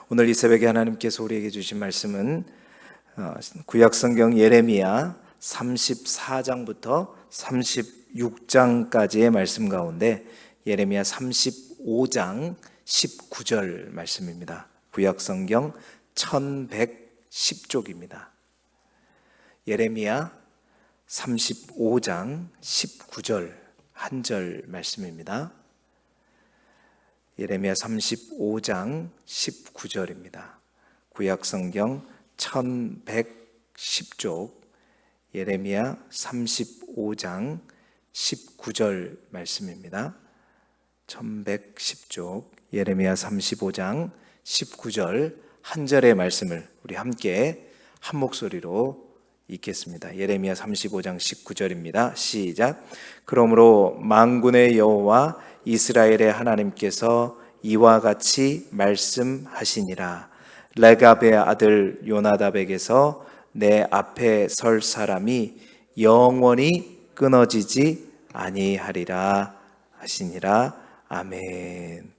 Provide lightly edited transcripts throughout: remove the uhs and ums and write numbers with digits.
오늘 이 새벽에 하나님께서 우리에게 주신 말씀은 구약성경 예레미야 34장부터 36장까지의 말씀 가운데 예레미야 35장 19절 말씀입니다. 구약성경 1110쪽입니다. 예레미야 35장 19절 한 절 말씀입니다. 예레미야 35장 19절입니다. 구약성경 1110쪽 예레미야 35장 19절 말씀입니다. 1110쪽 예레미야 35장 19절 한 절의 말씀을 우리 함께 한 목소리로 읽겠습니다. 예레미야 35장 19절입니다. 시작. 그러므로 만군의 여호와 이스라엘의 하나님께서 이와 같이 말씀하시니라. 레갑의 아들 요나답에게서 내 앞에 설 사람이 영원히 끊어지지 아니하리라 하시니라. 아멘.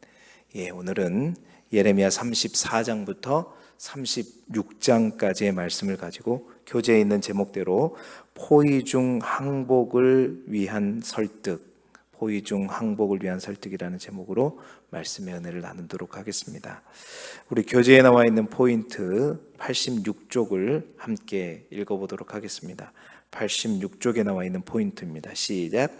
오늘은 예레미야 34장부터 36장까지의 말씀을 가지고 교재에 있는 제목대로 포위 중 항복을 위한 설득, 포위 중 항복을 위한 설득이라는 제목으로 말씀의 은혜를 나누도록 하겠습니다. 우리 교재에 나와 있는 포인트 86쪽을 함께 읽어보도록 하겠습니다. 86쪽에 나와 있는 포인트입니다. 시작.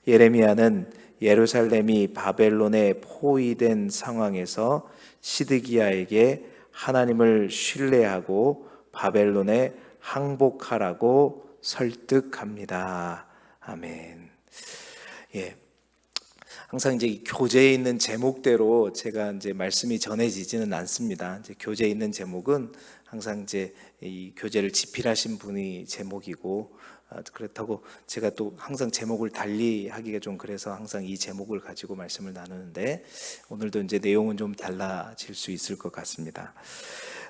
예레미야는 예루살렘이 바벨론에 포위된 상황에서 시드기야에게 하나님을 신뢰하고 바벨론에 항복하라고 설득합니다. 아멘. 항상 이제 교재에 있는 제목대로 제가 이제 말씀이 전해지지는 않습니다. 이제 교재에 있는 제목은 항상 이제 이 교재를 집필하신 분이 제목이고, 그렇다고 제가 또 항상 제목을 달리 하기가 좀 그래서 항상 이 제목을 가지고 말씀을 나누는데 오늘도 이제 내용은 좀 달라질 수 있을 것 같습니다.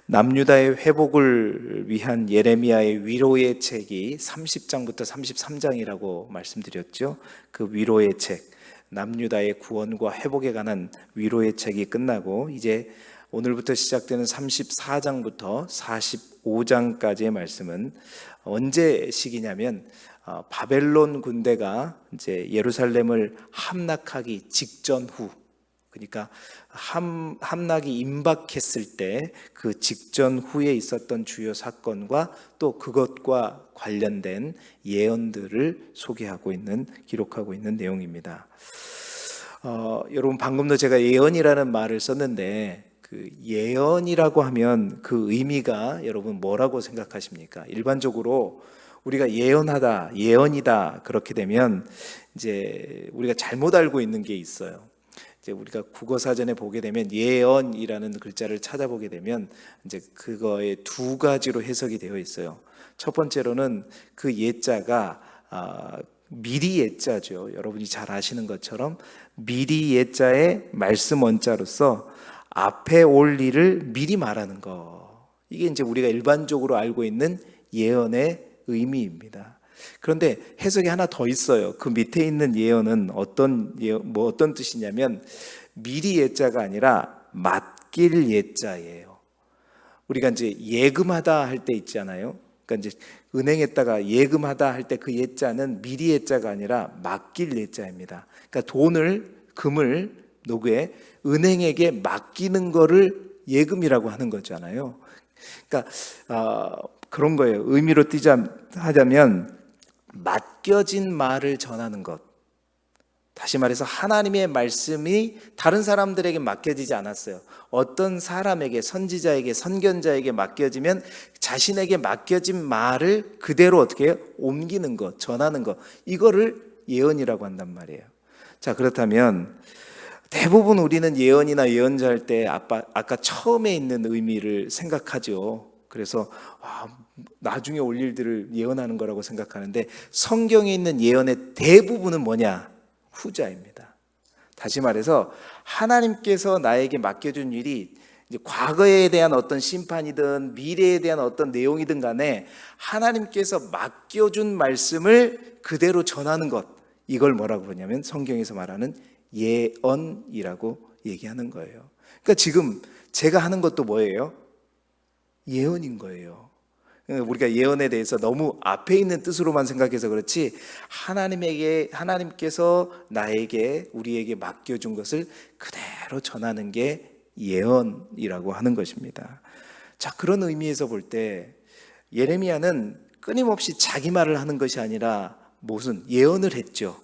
남유다의 회복을 위한 예레미야의 위로의 책이 30장부터 33장이라고 말씀드렸죠. 그 위로의 책, 남유다의 구원과 회복에 관한 위로의 책이 끝나고 이제 오늘부터 시작되는 34장부터 45장까지의 말씀은 언제 시기냐면 바벨론 군대가 이제 예루살렘을 함락하기 직전 후, 그러니까 함락이 임박했을 때 그 직전 후에 있었던 주요 사건과 또 그것과 관련된 예언들을 소개하고 있는, 기록하고 있는 내용입니다. 여러분 방금도 제가 예언이라는 말을 썼는데 그 예언이라고 하면 그 의미가 여러분 뭐라고 생각하십니까? 일반적으로 우리가 예언하다, 예언이다 그렇게 되면 이제 우리가 잘못 알고 있는 게 있어요. 이제 우리가 국어 사전에 보게 되면 예언이라는 글자를 찾아보게 되면 이제 그거에 두 가지로 해석이 되어 있어요. 첫 번째로는 그 예자가 미리 예자죠. 여러분이 잘 아시는 것처럼 미리 예자의 말씀 원자로서 앞에 올 일을 미리 말하는 거. 이게 이제 우리가 일반적으로 알고 있는 예언의 의미입니다. 그런데 해석이 하나 더 있어요. 그 밑에 있는 예언은 어떤 뜻이냐면 미리 예자가 아니라 맡길 예자예요. 우리가 이제 예금하다 할 때 있잖아요. 그러니까 이제 은행에다가 예금하다 할 때 그 예자는 미리 예자가 아니라 맡길 예자입니다. 그러니까 금을 누구에 은행에게 맡기는 거를 예금이라고 하는 거잖아요. 그러니까 그런 거예요. 의미로 하자면 맡겨진 말을 전하는 것. 다시 말해서 하나님의 말씀이 다른 사람들에게 맡겨지지 않았어요. 어떤 사람에게, 선지자에게, 선견자에게 맡겨지면 자신에게 맡겨진 말을 그대로 어떻게 해요? 옮기는 것, 전하는 것. 이거를 예언이라고 한단 말이에요. 자, 그렇다면 대부분 우리는 예언이나 예언자 할 때 아까 처음에 있는 의미를 생각하죠. 그래서 나중에 올 일들을 예언하는 거라고 생각하는데 성경에 있는 예언의 대부분은 뭐냐? 후자입니다. 다시 말해서 하나님께서 나에게 맡겨준 일이 이제 과거에 대한 어떤 심판이든 미래에 대한 어떤 내용이든 간에 하나님께서 맡겨준 말씀을 그대로 전하는 것, 이걸 뭐라고 그러냐면 성경에서 말하는 예언이라고 얘기하는 거예요. 그러니까 지금 제가 하는 것도 뭐예요? 예언인 거예요. 우리가 예언에 대해서 너무 앞에 있는 뜻으로만 생각해서 그렇지, 하나님께서 나에게, 우리에게 맡겨준 것을 그대로 전하는 게 예언이라고 하는 것입니다. 자, 그런 의미에서 볼 때 예레미야는 끊임없이 자기 말을 하는 것이 아니라 무슨 예언을 했죠.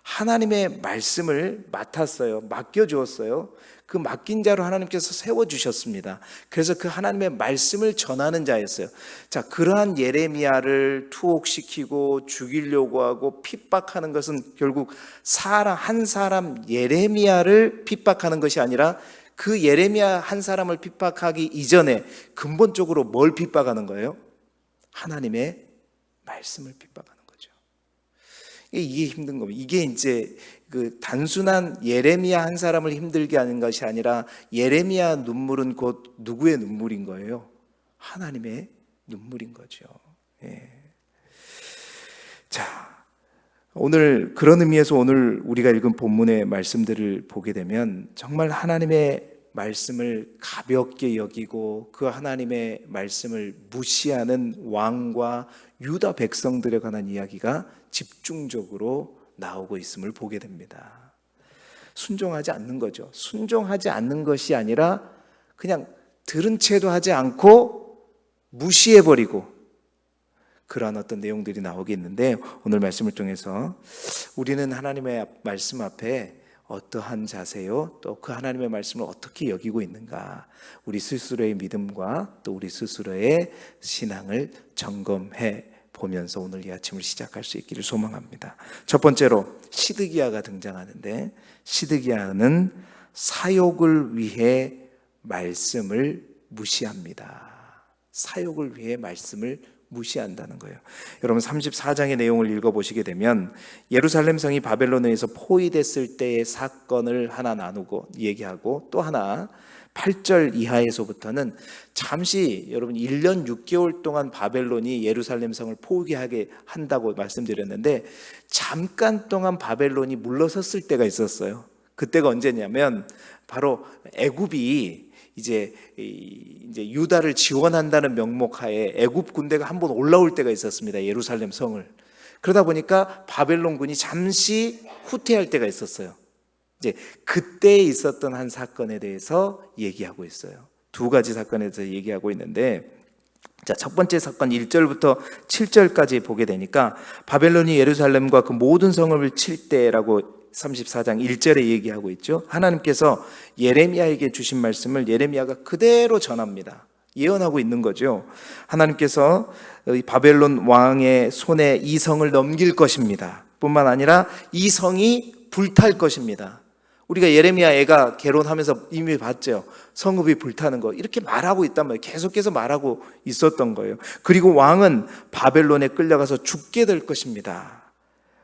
하나님의 말씀을 맡았어요. 맡겨주었어요. 그 맡긴 자로 하나님께서 세워주셨습니다. 그래서 그 하나님의 말씀을 전하는 자였어요. 자, 그러한 예레미야를 투옥시키고 죽이려고 하고 핍박하는 것은 결국 한 사람 예레미야를 핍박하는 것이 아니라 그 예레미야 한 사람을 핍박하기 이전에 근본적으로 뭘 핍박하는 거예요? 하나님의 말씀을 핍박하는 거죠. 이게 힘든 겁니다. 이게 이제 그 단순한 예레미야 한 사람을 힘들게 하는 것이 아니라 예레미야 눈물은 곧 누구의 눈물인 거예요? 하나님의 눈물인 거죠. 예. 자, 오늘 그런 의미에서 오늘 우리가 읽은 본문의 말씀들을 보게 되면 정말 하나님의 말씀을 가볍게 여기고 그 하나님의 말씀을 무시하는 왕과 유다 백성들에 관한 이야기가 집중적으로 나오고 있음을 보게 됩니다. 순종하지 않는 거죠. 순종하지 않는 것이 아니라 그냥 들은 채도 하지 않고 무시해버리고 그러한 어떤 내용들이 나오게 있는데, 오늘 말씀을 통해서 우리는 하나님의 말씀 앞에 어떠한 자세요? 또 그 하나님의 말씀을 어떻게 여기고 있는가? 우리 스스로의 믿음과 또 우리 스스로의 신앙을 점검해 보면서 오늘 이 아침을 시작할 수 있기를 소망합니다. 첫 번째로 시드기야가 등장하는데, 시드기야는 사욕을 위해 말씀을 무시합니다. 사욕을 위해 말씀을 무시한다는 거예요. 여러분 34장의 내용을 읽어보시게 되면 예루살렘 성이 바벨론에 의해서 포위됐을 때의 사건을 하나 나누고 얘기하고, 또 하나 8절 이하에서부터는 잠시, 여러분 1년 6개월 동안 바벨론이 예루살렘 성을 포위하게 한다고 말씀드렸는데 잠깐 동안 바벨론이 물러섰을 때가 있었어요. 그때가 언제냐면 바로 애굽이 이제 유다를 지원한다는 명목하에 애굽 군대가 한번 올라올 때가 있었습니다. 예루살렘 성을. 그러다 보니까 바벨론군이 잠시 후퇴할 때가 있었어요. 이제 그때 있었던 한 사건에 대해서 얘기하고 있어요. 두 가지 사건에 대해서 얘기하고 있는데, 자, 첫 번째 사건 1절부터 7절까지 보게 되니까 바벨론이 예루살렘과 그 모든 성을 칠 때라고 34장 1절에 얘기하고 있죠. 하나님께서 예레미야에게 주신 말씀을 예레미야가 그대로 전합니다. 예언하고 있는 거죠. 하나님께서 바벨론 왕의 손에 이 성을 넘길 것입니다. 뿐만 아니라 이 성이 불탈 것입니다. 우리가 예레미야 애가 개론하면서 이미 봤죠. 성읍이 불타는 거 이렇게 말하고 있단 말이에요. 계속해서 말하고 있었던 거예요. 그리고 왕은 바벨론에 끌려가서 죽게 될 것입니다.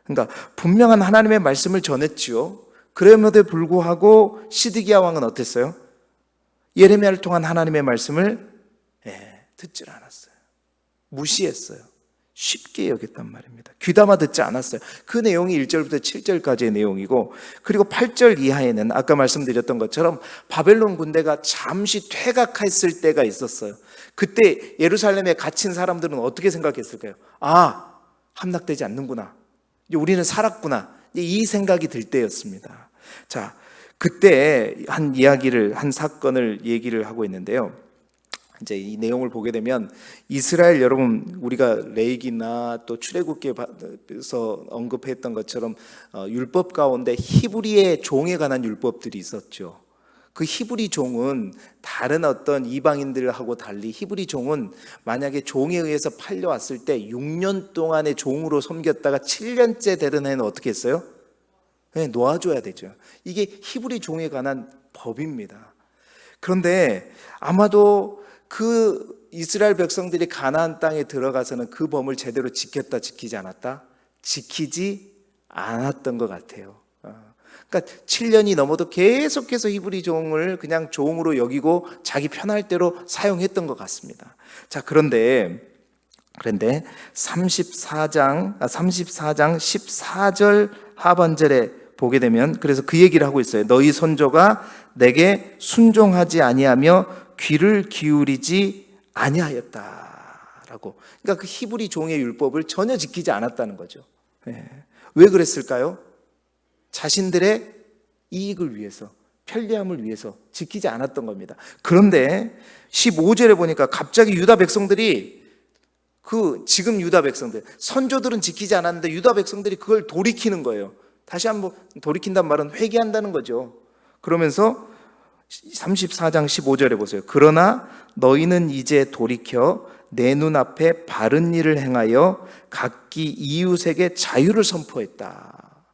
그러니까 분명한 하나님의 말씀을 전했지요. 그럼에도 불구하고 시드기야 왕은 어땠어요? 예레미야를 통한 하나님의 말씀을 듣질 않았어요. 무시했어요. 쉽게 여겼단 말입니다. 귀담아 듣지 않았어요. 그 내용이 1절부터 7절까지의 내용이고, 그리고 8절 이하에는 아까 말씀드렸던 것처럼 바벨론 군대가 잠시 퇴각했을 때가 있었어요. 그때 예루살렘에 갇힌 사람들은 어떻게 생각했을까요? 아, 함락되지 않는구나. 이제 우리는 살았구나. 이 생각이 들 때였습니다. 자, 그때 한 사건을 얘기를 하고 있는데요. 이제 이 내용을 보게 되면 이스라엘, 여러분 우리가 레위기나 또 출애굽기에서 언급했던 것처럼 율법 가운데 히브리의 종에 관한 율법들이 있었죠. 그 히브리 종은 다른 어떤 이방인들하고 달리 히브리 종은 만약에 종에 의해서 팔려왔을 때 6년 동안의 종으로 섬겼다가 7년째 되는 해는 어떻게 했어요? 네, 놓아줘야 되죠. 이게 히브리 종에 관한 법입니다. 그런데 아마도 그 이스라엘 백성들이 가나안 땅에 들어가서는 그 법을 제대로 지켰다 지키지 않았다? 지키지 않았던 것 같아요. 그러니까 7년이 넘어도 계속해서 히브리 종을 그냥 종으로 여기고 자기 편할 대로 사용했던 것 같습니다. 자, 그런데 34장 14절 하반절에 보게 되면 그래서 그 얘기를 하고 있어요. 너희 선조가 내게 순종하지 아니하며 귀를 기울이지 아니하였다라고. 그러니까 그 히브리 종의 율법을 전혀 지키지 않았다는 거죠. 왜 그랬을까요? 자신들의 이익을 위해서, 편리함을 위해서 지키지 않았던 겁니다. 그런데 15절에 보니까 갑자기 유다 백성들이 지금 유다 백성들, 선조들은 지키지 않았는데 유다 백성들이 그걸 돌이키는 거예요. 다시 한번 돌이킨다는 말은 회개한다는 거죠. 그러면서 34장 15절에 보세요. 그러나 너희는 이제 돌이켜 내 눈앞에 바른 일을 행하여 각기 이웃에게 자유를 선포했다.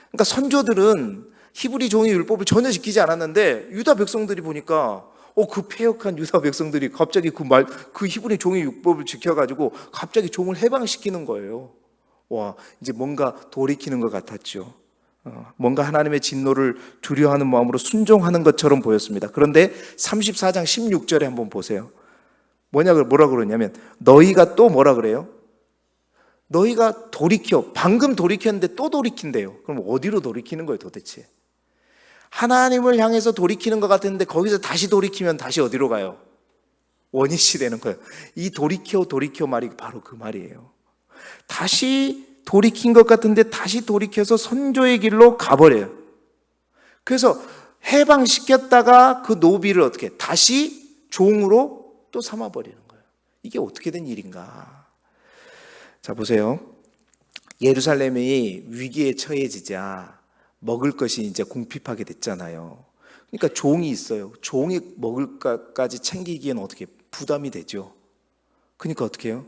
그러니까 선조들은 히브리 종의 율법을 전혀 지키지 않았는데 유다 백성들이 보니까 그 패역한 유다 백성들이 갑자기 그 히브리 종의 율법을 지켜가지고 갑자기 종을 해방시키는 거예요. 와, 이제 뭔가 돌이키는 것 같았죠. 뭔가 하나님의 진노를 두려워하는 마음으로 순종하는 것처럼 보였습니다. 그런데 34장 16절에 한번 보세요. 뭐라 그러냐면 너희가 또 뭐라 그래요? 너희가 방금 돌이켰는데 또 돌이킨대요. 그럼 어디로 돌이키는 거예요 도대체? 하나님을 향해서 돌이키는 것 같은데 거기서 다시 돌이키면 다시 어디로 가요? 원위치 되는 거예요. 이 돌이켜 말이 바로 그 말이에요. 다시 돌이킨 것 같은데 다시 돌이켜서 선조의 길로 가버려요. 그래서 해방시켰다가 그 노비를 어떻게 다시 종으로 또 삼아버리는 거예요. 이게 어떻게 된 일인가? 자, 보세요. 예루살렘이 위기에 처해지자 먹을 것이 이제 궁핍하게 됐잖아요. 그러니까 종이 있어요. 종이 먹을 것까지 챙기기에는 어떻게 부담이 되죠. 그러니까 어떻게 해요?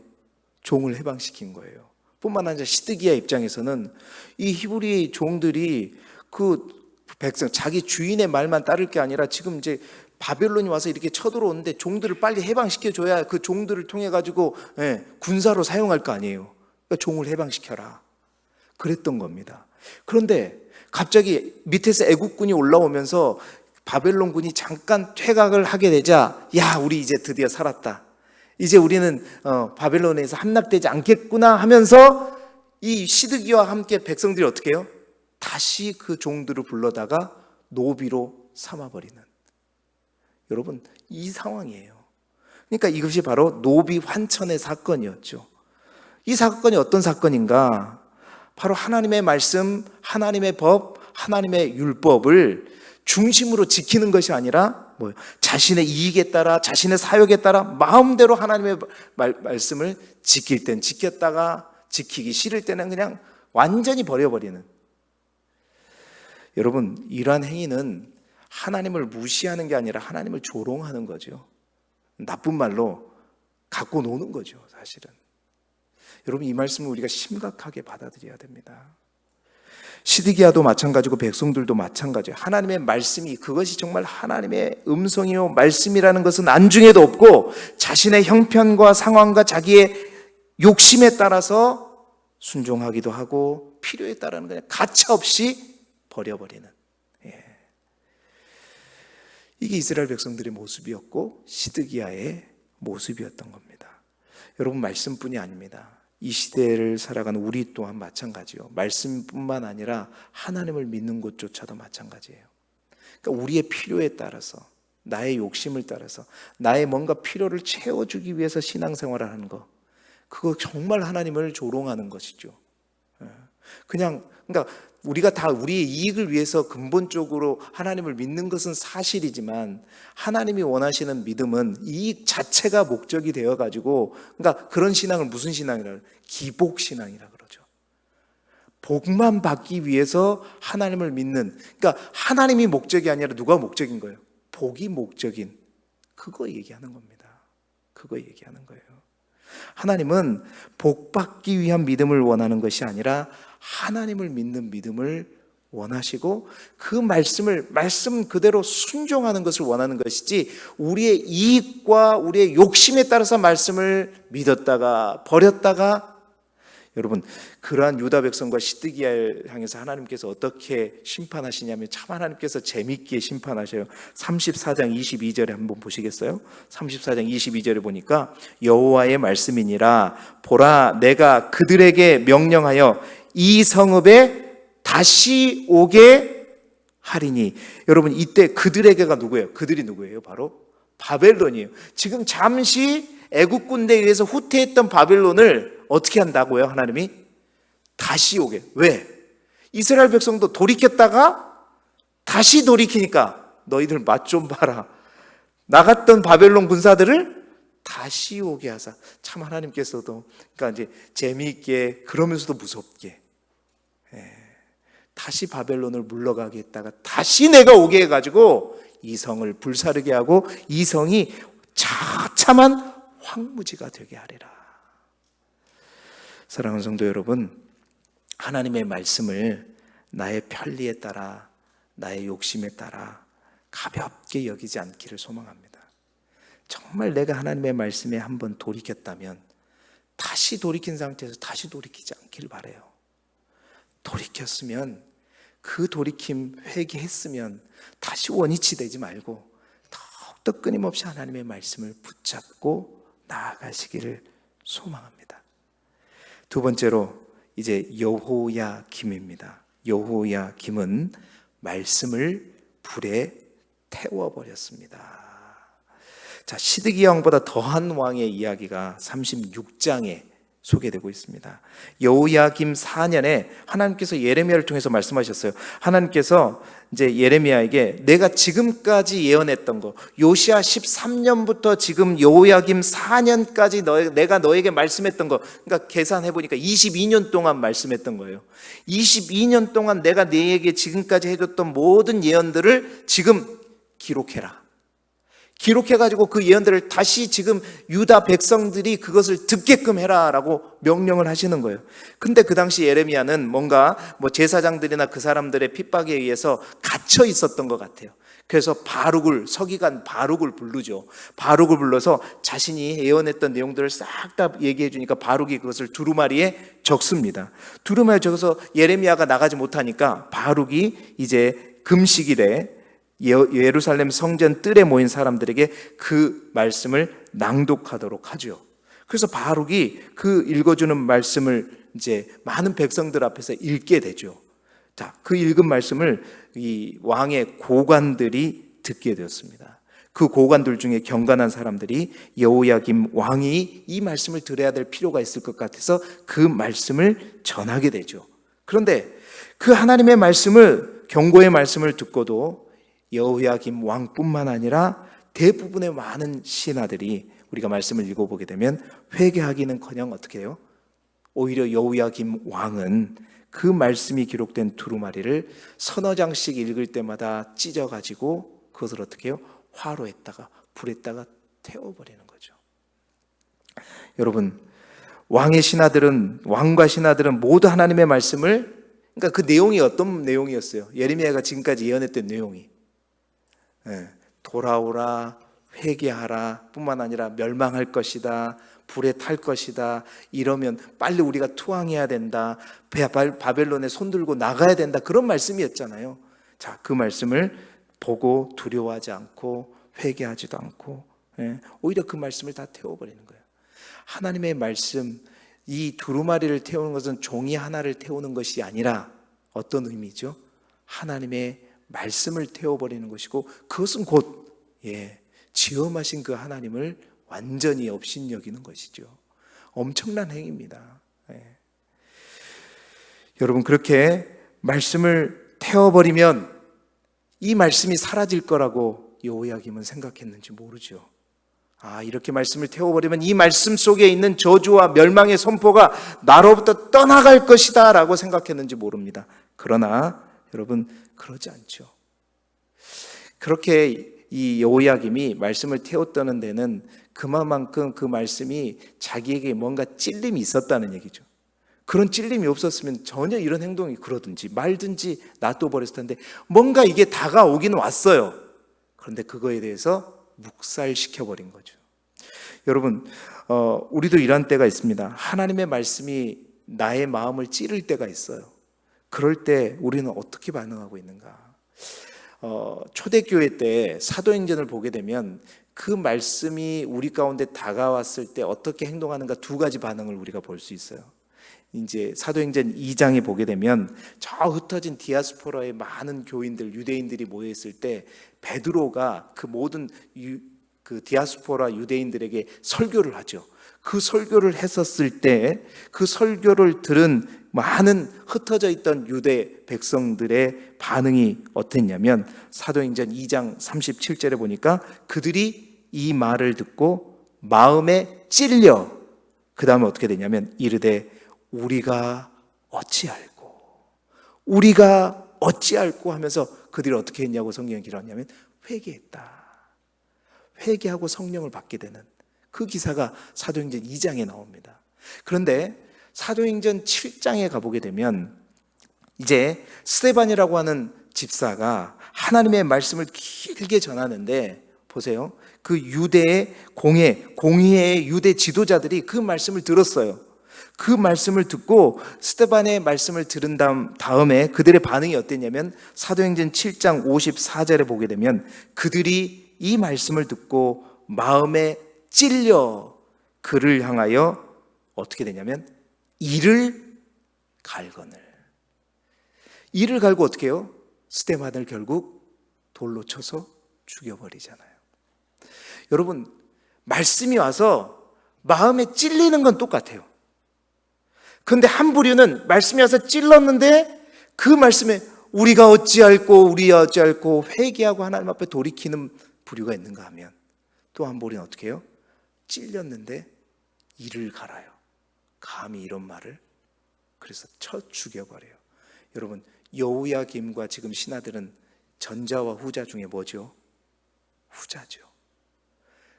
종을 해방시킨 거예요. 뿐만 아니라 시드기야 입장에서는 이 히브리 종들이 그 백성, 자기 주인의 말만 따를 게 아니라 지금 이제 바벨론이 와서 이렇게 쳐들어오는데 종들을 빨리 해방시켜줘야 그 종들을 통해 가지고 군사로 사용할 거 아니에요. 그러니까 종을 해방시켜라. 그랬던 겁니다. 그런데 갑자기 밑에서 애국군이 올라오면서 바벨론군이 잠깐 퇴각을 하게 되자 우리 이제 드디어 살았다. 이제 우리는 바벨론에서 함락되지 않겠구나 하면서 이 시드기와 함께 백성들이 어떻게 해요? 다시 그 종들을 불러다가 노비로 삼아버리는. 여러분, 이 상황이에요. 그러니까 이것이 바로 노비 환천의 사건이었죠. 이 사건이 어떤 사건인가? 바로 하나님의 말씀, 하나님의 법, 하나님의 율법을 중심으로 지키는 것이 아니라 자신의 이익에 따라, 자신의 사역에 따라 마음대로 하나님의 말씀을 지킬 땐 지켰다가 지키기 싫을 때는 그냥 완전히 버려버리는. 여러분, 이러한 행위는 하나님을 무시하는 게 아니라 하나님을 조롱하는 거죠. 나쁜 말로 갖고 노는 거죠, 사실은. 여러분, 이 말씀을 우리가 심각하게 받아들여야 됩니다. 시드기야도 마찬가지고 백성들도 마찬가지예요. 하나님의 말씀이, 그것이 정말 하나님의 음성이요 말씀이라는 것은 안중에도 없고 자신의 형편과 상황과 자기의 욕심에 따라서 순종하기도 하고 필요에 따라는 그냥 가차없이 버려버리는, 이게 이스라엘 백성들의 모습이었고 시드기야의 모습이었던 겁니다. 여러분, 말씀뿐이 아닙니다. 이 시대를 살아가는 우리 또한 마찬가지요. 말씀뿐만 아니라 하나님을 믿는 곳조차도 마찬가지예요. 그러니까 우리의 필요에 따라서, 나의 욕심을 따라서, 나의 뭔가 필요를 채워주기 위해서 신앙생활을 하는 거, 그거 정말 하나님을 조롱하는 것이죠. 그러니까 우리가 다 우리의 이익을 위해서 근본적으로 하나님을 믿는 것은 사실이지만 하나님이 원하시는 믿음은 이익 자체가 목적이 되어가지고, 그러니까 그런 신앙을 무슨 신앙이라 그래요? 기복신앙이라 그러죠. 복만 받기 위해서 하나님을 믿는, 그러니까 하나님이 목적이 아니라 누가 목적인 거예요? 복이 목적인, 그거 얘기하는 겁니다. 그거 얘기하는 거예요. 하나님은 복 받기 위한 믿음을 원하는 것이 아니라 하나님을 믿는 믿음을 원하시고 그 말씀 그대로 순종하는 것을 원하는 것이지, 우리의 이익과 우리의 욕심에 따라서 말씀을 믿었다가 버렸다가, 여러분, 그러한 유다 백성과 시드기야를 향해서 하나님께서 어떻게 심판하시냐면 참 하나님께서 재밌게 심판하셔요. 34장 22절에 한번 보시겠어요? 34장 22절에 보니까 여호와의 말씀이니라, 보라 내가 그들에게 명령하여 이 성읍에 다시 오게 하리니. 여러분, 이때 그들에게가 누구예요? 그들이 누구예요? 바로 바벨론이에요. 지금 잠시 애국 군대에 의해서 후퇴했던 바벨론을 어떻게 한다고요? 하나님이 다시 오게. 왜? 이스라엘 백성도 돌이켰다가 다시 돌이키니까 너희들 맛 좀 봐라. 나갔던 바벨론 군사들을 다시 오게 하사. 참 하나님께서도 그러니까 이제 재미있게 그러면서도 무섭게 다시 바벨론을 물러가게 했다가 다시 내가 오게 해가지고 이 성을 불사르게 하고 이 성이 처참한 황무지가 되게 하리라. 사랑하는 성도 여러분, 하나님의 말씀을 나의 편리에 따라 나의 욕심에 따라 가볍게 여기지 않기를 소망합니다. 정말 내가 하나님의 말씀에 한번 돌이켰다면 다시 돌이킨 상태에서 다시 돌이키지 않기를 바라요. 돌이켰으면 그 돌이킴 회개했으면 다시 원위치 되지 말고 더욱더 끊임없이 하나님의 말씀을 붙잡고 나아가시기를 소망합니다. 두 번째로 이제 여호야김입니다. 여호야김은 말씀을 불에 태워버렸습니다. 자, 시드기야 왕보다 더한 왕의 이야기가 36장에 소개되고 있습니다. 여호야김 4년에 하나님께서 예레미야를 통해서 말씀하셨어요. 하나님께서 이제 예레미야에게 내가 지금까지 예언했던 거, 요시야 13년부터 지금 여호야김 4년까지 내가 너에게 말씀했던 거, 그러니까 계산해 보니까 22년 동안 말씀했던 거예요. 22년 동안 내가 너에게 지금까지 해줬던 모든 예언들을 지금 기록해라. 기록해가지고 그 예언들을 다시 지금 유다 백성들이 그것을 듣게끔 해라라고 명령을 하시는 거예요. 근데 그 당시 예레미야는 뭔가 제사장들이나 그 사람들의 핍박에 의해서 갇혀 있었던 것 같아요. 그래서 서기관 바룩을 부르죠. 바룩을 불러서 자신이 예언했던 내용들을 싹 다 얘기해 주니까 바룩이 그것을 두루마리에 적습니다. 두루마리에 적어서 예레미야가 나가지 못하니까 바룩이 이제 금식일에 예루살렘 성전 뜰에 모인 사람들에게 그 말씀을 낭독하도록 하죠. 그래서 바룩이 그 읽어주는 말씀을 이제 많은 백성들 앞에서 읽게 되죠. 자, 그 읽은 말씀을 이 왕의 고관들이 듣게 되었습니다. 그 고관들 중에 경건한 사람들이 여호야김 왕이 이 말씀을 들어야 될 필요가 있을 것 같아서 그 말씀을 전하게 되죠. 그런데 그 하나님의 말씀을, 경고의 말씀을 듣고도 여호야김 왕뿐만 아니라 대부분의 많은 신하들이 우리가 말씀을 읽어보게 되면 회개하기는커녕 어떻게 해요? 오히려 여호야김 왕은 그 말씀이 기록된 두루마리를 서너 장씩 읽을 때마다 찢어가지고 그것을 어떻게 해요? 화로에다가 불에다가 태워버리는 거죠. 여러분, 왕과 신하들은 모두 하나님의 말씀을, 그러니까 그 내용이 어떤 내용이었어요? 예레미야가 지금까지 예언했던 내용이 돌아오라, 회개하라 뿐만 아니라 멸망할 것이다, 불에 탈 것이다, 이러면 빨리 우리가 투항해야 된다, 바벨론에 손들고 나가야 된다, 그런 말씀이었잖아요. 자, 그 말씀을 보고 두려워하지 않고 회개하지도 않고 오히려 그 말씀을 다 태워버리는 거예요. 하나님의 말씀, 이 두루마리를 태우는 것은 종이 하나를 태우는 것이 아니라 어떤 의미죠? 하나님의 말씀을 태워버리는 것이고, 그것은 곧 지엄하신 그 하나님을 완전히 업신여기는 것이죠. 엄청난 행위입니다. 여러분, 그렇게 말씀을 태워버리면 이 말씀이 사라질 거라고 여호야김은 생각했는지 모르죠. 이렇게 말씀을 태워버리면 이 말씀 속에 있는 저주와 멸망의 선포가 나로부터 떠나갈 것이다 라고 생각했는지 모릅니다. 그러나 여러분, 그러지 않죠. 그렇게 이 여호야김이 말씀을 태웠다는 데는 그만큼 그 말씀이 자기에게 뭔가 찔림이 있었다는 얘기죠. 그런 찔림이 없었으면 전혀 이런 행동이 그러든지 말든지 놔둬버렸을 텐데 뭔가 이게 다가오기는 왔어요. 그런데 그거에 대해서 묵살시켜버린 거죠. 여러분, 우리도 이런 때가 있습니다. 하나님의 말씀이 나의 마음을 찌를 때가 있어요. 그럴 때 우리는 어떻게 반응하고 있는가? 초대교회 때 사도행전을 보게 되면 그 말씀이 우리 가운데 다가왔을 때 어떻게 행동하는가 두 가지 반응을 우리가 볼 수 있어요. 이제 사도행전 2장에 보게 되면 저 흩어진 디아스포라의 많은 교인들, 유대인들이 모여 있을 때 베드로가 그 모든 그 디아스포라 유대인들에게 설교를 하죠. 그 설교를 했었을 때 그 설교를 들은 많은 흩어져 있던 유대 백성들의 반응이 어땠냐면 사도행전 2장 37절에 보니까 그들이 이 말을 듣고 마음에 찔려 그 다음에 어떻게 되냐면 이르되 우리가 어찌알고 하면서 그들이 어떻게 했냐고 성경에 기록하냐면 회개했다. 회개하고 성령을 받게 되는 그 기사가 사도행전 2장에 나옵니다. 그런데 사도행전 7장에 가보게 되면 이제 스데반이라고 하는 집사가 하나님의 말씀을 길게 전하는데 보세요. 그 유대의 공의의 유대 지도자들이 그 말씀을 들었어요. 그 말씀을 듣고 스데반의 말씀을 들은 다음에 그들의 반응이 어땠냐면 사도행전 7장 54절에 보게 되면 그들이 이 말씀을 듣고 마음에 찔려 그를 향하여 어떻게 되냐면 이를 갈고 어떻게 해요? 스데반을 결국 돌로 쳐서 죽여버리잖아요. 여러분, 말씀이 와서 마음에 찔리는 건 똑같아요. 그런데 한 부류는 말씀이 와서 찔렀는데 그 말씀에 우리 어찌할꼬 회개하고 하나님 앞에 돌이키는 부류가 있는가 하면 또 한 부류는 어떻게 해요? 찔렸는데 이를 갈아요. 감히 이런 말을 그래서 쳐 죽여버려요. 여러분, 여호야김과 지금 신하들은 전자와 후자 중에 뭐죠? 후자죠.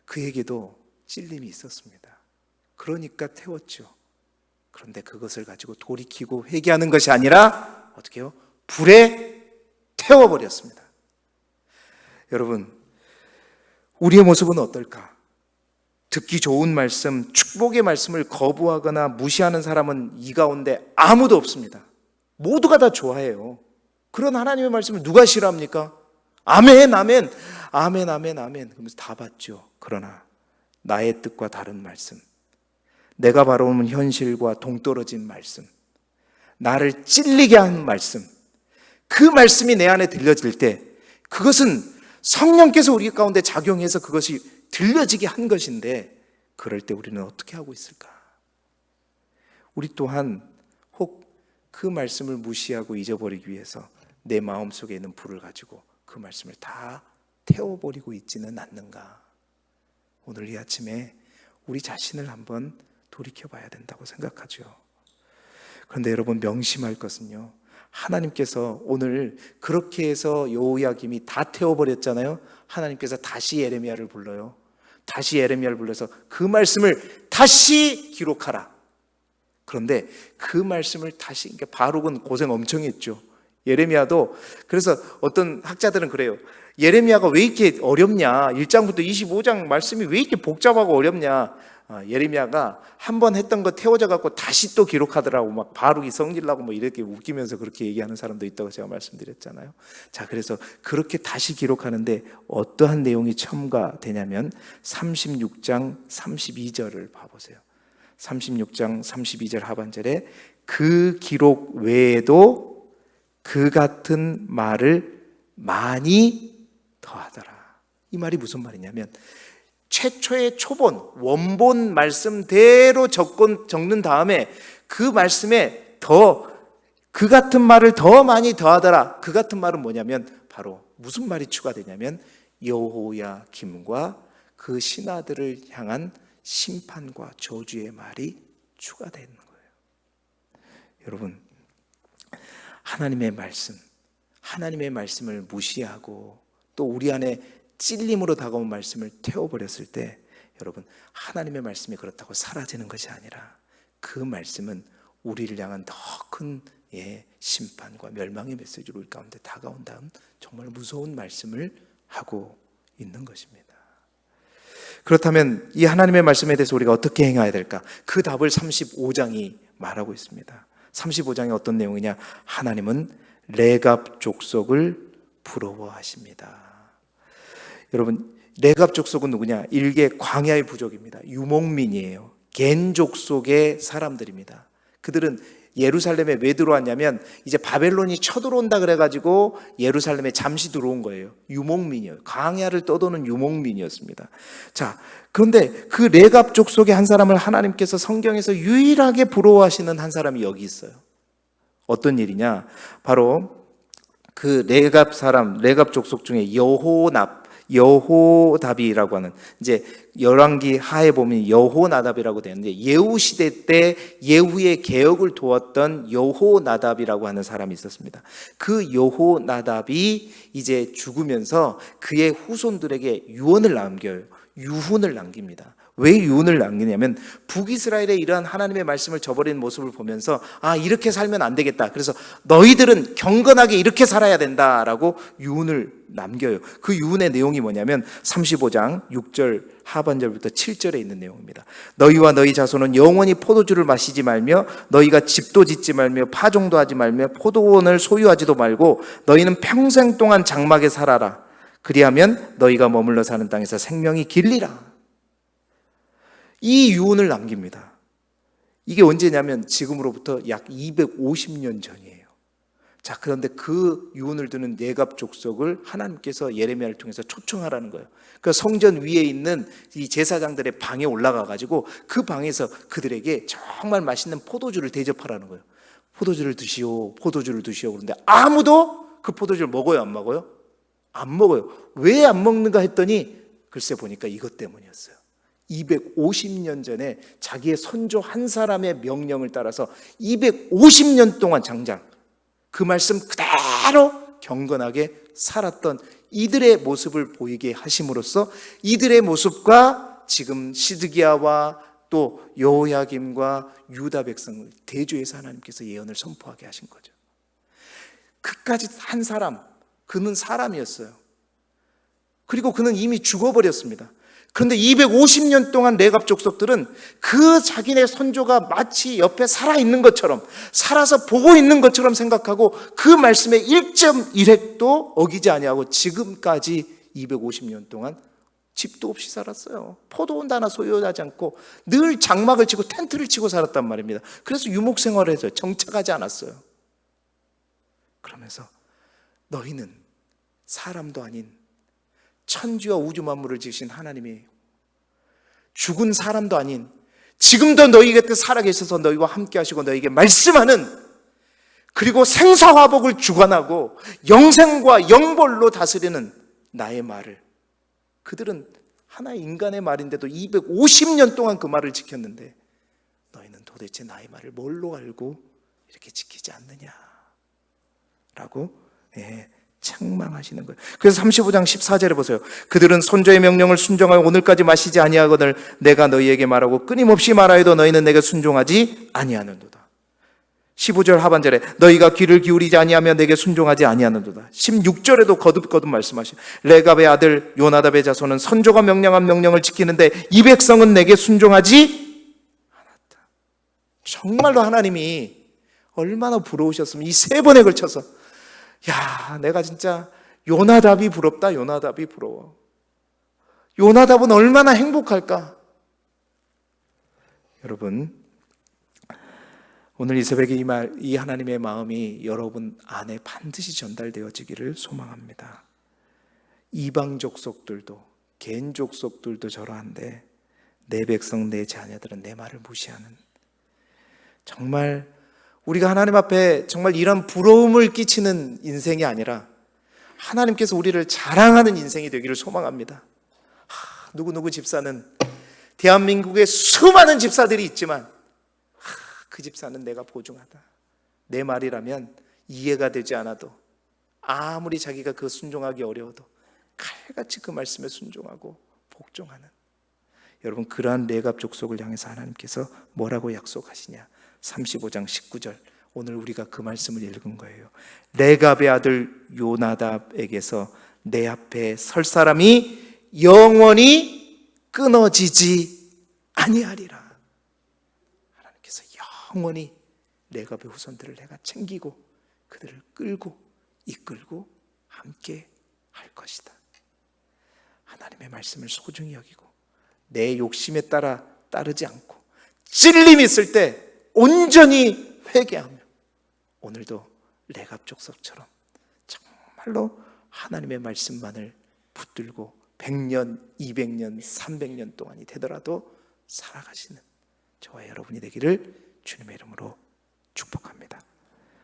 그에게도 찔림이 있었습니다. 그러니까 태웠죠. 그런데 그것을 가지고 돌이키고 회개하는 것이 아니라 어떻게 해요? 불에 태워버렸습니다. 여러분, 우리의 모습은 어떨까? 듣기 좋은 말씀, 축복의 말씀을 거부하거나 무시하는 사람은 이 가운데 아무도 없습니다. 모두가 다 좋아해요. 그런 하나님의 말씀을 누가 싫어합니까? 아멘, 아멘, 아멘, 아멘, 아멘. 그러면서 다 받죠. 그러나 나의 뜻과 다른 말씀, 내가 바라보는 현실과 동떨어진 말씀, 나를 찔리게 하는 말씀, 그 말씀이 내 안에 들려질 때 그것은 성령께서 우리 가운데 작용해서 그것이 들려지게 한 것인데 그럴 때 우리는 어떻게 하고 있을까? 우리 또한 혹 그 말씀을 무시하고 잊어버리기 위해서 내 마음속에 있는 불을 가지고 그 말씀을 다 태워버리고 있지는 않는가? 오늘 이 아침에 우리 자신을 한번 돌이켜봐야 된다고 생각하죠. 그런데 여러분, 명심할 것은요, 하나님께서 오늘 그렇게 해서 여호야김이 다 태워버렸잖아요. 하나님께서 다시 예레미야를 불러요. 다시 예레미야를 불러서 그 말씀을 다시 기록하라. 그런데 그 말씀을 다시, 그러니까 바룩은 고생 엄청 했죠. 예레미야도. 그래서 어떤 학자들은 그래요. 예레미야가 왜 이렇게 어렵냐, 1장부터 25장 말씀이 왜 이렇게 복잡하고 어렵냐. 예레미야가 한 번 했던 거 태워져 갖고 다시 또 기록하더라고. 막 바룩이 성질나고 뭐 이렇게 웃기면서 그렇게 얘기하는 사람도 있다고 제가 말씀드렸잖아요. 자, 그래서 그렇게 다시 기록하는데 어떠한 내용이 첨가되냐면 36장 32절을 봐보세요. 36장 32절 하반절에 그 기록 외에도 그 같은 말을 많이 더하더라. 이 말이 무슨 말이냐면 최초의 초본, 원본 말씀대로 적는 다음에 그 말씀에 그 같은 말을 더 많이 더하더라. 그 같은 말은 뭐냐면 바로 무슨 말이 추가되냐면 여호야김과 그 신하들을 향한 심판과 저주의 말이 추가되는 거예요. 여러분, 하나님의 말씀을 무시하고 또 우리 안에 찔림으로 다가온 말씀을 태워버렸을 때 여러분, 하나님의 말씀이 그렇다고 사라지는 것이 아니라 그 말씀은 우리를 향한 더 큰 심판과 멸망의 메시지로 우리 가운데 다가온 다음 정말 무서운 말씀을 하고 있는 것입니다. 그렇다면 이 하나님의 말씀에 대해서 우리가 어떻게 행해야 될까? 그 답을 35장이 말하고 있습니다. 35장이 어떤 내용이냐? 하나님은 레갑 족속을 부러워하십니다. 여러분, 레갑 족속은 누구냐? 일개 광야의 부족입니다. 유목민이에요. 겐 족속의 사람들입니다. 그들은 예루살렘에 왜 들어왔냐면 이제 바벨론이 쳐들어온다 그래가지고 예루살렘에 잠시 들어온 거예요. 유목민이에요. 광야를 떠도는 유목민이었습니다. 자, 그런데 그 레갑 족속의 한 사람을 하나님께서 성경에서 유일하게 부러워하시는 한 사람이 여기 있어요. 어떤 일이냐? 바로 그 레갑 족속 중에 여호답이라고 하는, 이제 열왕기 하에 보면 여호나답이라고 되는데, 예후 시대 때 예후의 개혁을 도왔던 여호나답이라고 하는 사람이 있었습니다. 그 여호나답이 이제 죽으면서 그의 후손들에게 유언을 남겨요. 유훈을 남깁니다. 왜 유언을 남기냐면 북이스라엘의 이러한 하나님의 말씀을 저버린 모습을 보면서 이렇게 살면 안 되겠다. 그래서 너희들은 경건하게 이렇게 살아야 된다라고 유언을 남겨요. 그 유언의 내용이 뭐냐면 35장 6절 하반절부터 7절에 있는 내용입니다. 너희와 너희 자손은 영원히 포도주를 마시지 말며 너희가 집도 짓지 말며 파종도 하지 말며 포도원을 소유하지도 말고 너희는 평생 동안 장막에 살아라. 그리하면 너희가 머물러 사는 땅에서 생명이 길리라. 이 유언을 남깁니다. 이게 언제냐면 지금으로부터 약 250년 전이에요. 자, 그런데 그 유언을 듣는 네갑 족속을 하나님께서 예레미야를 통해서 초청하라는 거예요. 그러니까 성전 위에 있는 이 제사장들의 방에 올라가 가지고 그 방에서 그들에게 정말 맛있는 포도주를 대접하라는 거예요. 포도주를 드시오, 포도주를 드시오. 그런데 아무도 그 포도주를 먹어요, 안 먹어요? 안 먹어요. 왜 안 먹는가 했더니 글쎄 보니까 이것 때문이었어요. 250년 전에 자기의 선조 한 사람의 명령을 따라서 250년 동안 장장 그 말씀 그대로 경건하게 살았던 이들의 모습을 보이게 하심으로써 이들의 모습과 지금 시드기야와 또 여호야김과 유다 백성을 대조해서 하나님께서 예언을 선포하게 하신 거죠. 그까지 한 사람, 그는 사람이었어요. 그리고 그는 이미 죽어버렸습니다. 그런데 250년 동안 레갑 족속들은 그 자기네 선조가 마치 옆에 살아있는 것처럼, 살아서 보고 있는 것처럼 생각하고 그 말씀의 1.1획도 어기지 아니하고 지금까지 250년 동안 집도 없이 살았어요. 포도원 하나 소유하지 않고 늘 장막을 치고 텐트를 치고 살았단 말입니다. 그래서 유목 생활을 해서 정착하지 않았어요. 그러면서 너희는 사람도 아닌 천지와 우주 만물을 지으신 하나님이에요. 죽은 사람도 아닌, 지금도 너희 곁에 살아계셔서 너희와 함께 하시고 너희에게 말씀하는, 그리고 생사화복을 주관하고 영생과 영벌로 다스리는 나의 말을, 그들은 하나의 인간의 말인데도 250년 동안 그 말을 지켰는데 너희는 도대체 나의 말을 뭘로 알고 이렇게 지키지 않느냐 라고 책망하시는 거예요. 그래서 35장 14절에 보세요. 그들은 선조의 명령을 순종하여 오늘까지 마시지 아니하거늘 내가 너희에게 말하고 끊임없이 말하여도 너희는 내게 순종하지 아니하는도다. 15절 하반절에 너희가 귀를 기울이지 아니하며 내게 순종하지 아니하는도다. 16절에도 거듭거듭 말씀하시오. 레갑의 아들 요나답의 자손은 선조가 명령한 명령을 지키는데 이 백성은 내게 순종하지 않았다. 정말로 하나님이 얼마나 부러우셨으면 이 세 번에 걸쳐서, 야, 내가 진짜 요나답이 부럽다. 요나답이 부러워. 요나답은 얼마나 행복할까? 여러분, 오늘 이 새벽에 이 하나님의 마음이 여러분 안에 반드시 전달되어지기를 소망합니다. 이방 족속들도 개인 족속들도 저러한데 내 백성 내 자녀들은 내 말을 무시하는, 정말 우리가 하나님 앞에 정말 이런 부러움을 끼치는 인생이 아니라 하나님께서 우리를 자랑하는 인생이 되기를 소망합니다. 누구 집사는, 대한민국에 수많은 집사들이 있지만 그 집사는 내가 보증하다. 내 말이라면 이해가 되지 않아도 아무리 자기가 그 순종하기 어려워도 칼같이 그 말씀에 순종하고 복종하는, 여러분 그러한 레갑 족속을 향해서 하나님께서 뭐라고 약속하시냐? 35장 19절, 오늘 우리가 그 말씀을 읽은 거예요. 레갑의 아들 요나답에게서 내 앞에 설 사람이 영원히 끊어지지 아니하리라. 하나님께서 영원히 레갑의 후손들을 내가 챙기고 그들을 끌고 이끌고 함께 할 것이다. 하나님의 말씀을 소중히 여기고 내 욕심에 따라 따르지 않고 찔림이 있을 때 온전히 회개하며 오늘도 레갑 족속처럼 정말로 하나님의 말씀만을 붙들고 100년, 200년, 300년 동안이 되더라도 살아가시는 저와 여러분이 되기를 주님의 이름으로 축복합니다.